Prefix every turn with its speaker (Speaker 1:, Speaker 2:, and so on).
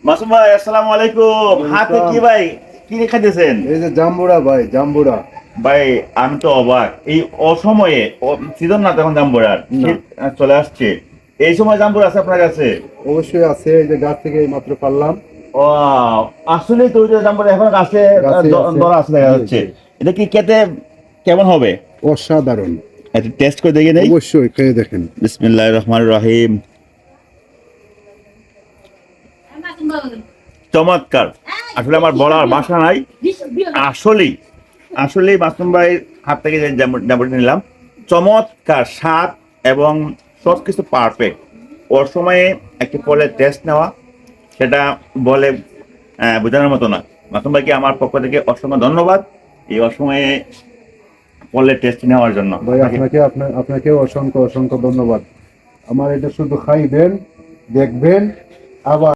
Speaker 1: মাসুম ভাই আসসালামু আলাইকুম। হাতে কি ভাই, কি খাইতেছেন?
Speaker 2: এই যে জাম্বুরা ভাই, জাম্বুরা।
Speaker 1: ভাই আমি তো অবাক, এই অসময়ে সিজন না তখন জাম্বুরার
Speaker 2: না,
Speaker 1: শীত চলে আসছে, এই সময় জাম্বুরা আছে আপনার কাছে?
Speaker 2: অবশ্যই আছে। এই যে গাছ থেকে এই মাত্র পারলাম।
Speaker 1: ও, আসলে তো ওই যে জাম্বুরা এখন গাছে
Speaker 2: গাছে আছে।
Speaker 1: ধরা আছে দেখা
Speaker 2: জি,
Speaker 1: যাচ্ছে।
Speaker 2: জি।
Speaker 1: এটা কি খেতে কেমন হবে?
Speaker 2: অসাধারণ।
Speaker 1: একটু টেস্ট করে দেখে নেই।
Speaker 2: অবশ্যই খেয়ে দেখেন।
Speaker 1: বিসমিল্লাহির রহমানির রহিম। চমৎকার। আসলে আমার বলার ভাষা নাই। আসলেই আসলেই মাসুম ভাইয়ের হাত থেকে যে জাম্বুরাটা নিলাম, চমৎকার স্বাদ এবং সব কিছু পারফেক্ট। ওর সময়ে একটি ফলের টেস্ট নেওয়া, সেটা বলে বোঝানোর মতো না। মাসুম ভাইকে আমার পক্ষ থেকে অসংখ্য ধন্যবাদ এই অসময়ে ফলের টেস্ট নেওয়ার জন্য।
Speaker 2: ভাই আপনাকে অসংখ্য অসংখ্য ধন্যবাদ। আমার এটা শুধু খাইবেন, দেখবেন, আবার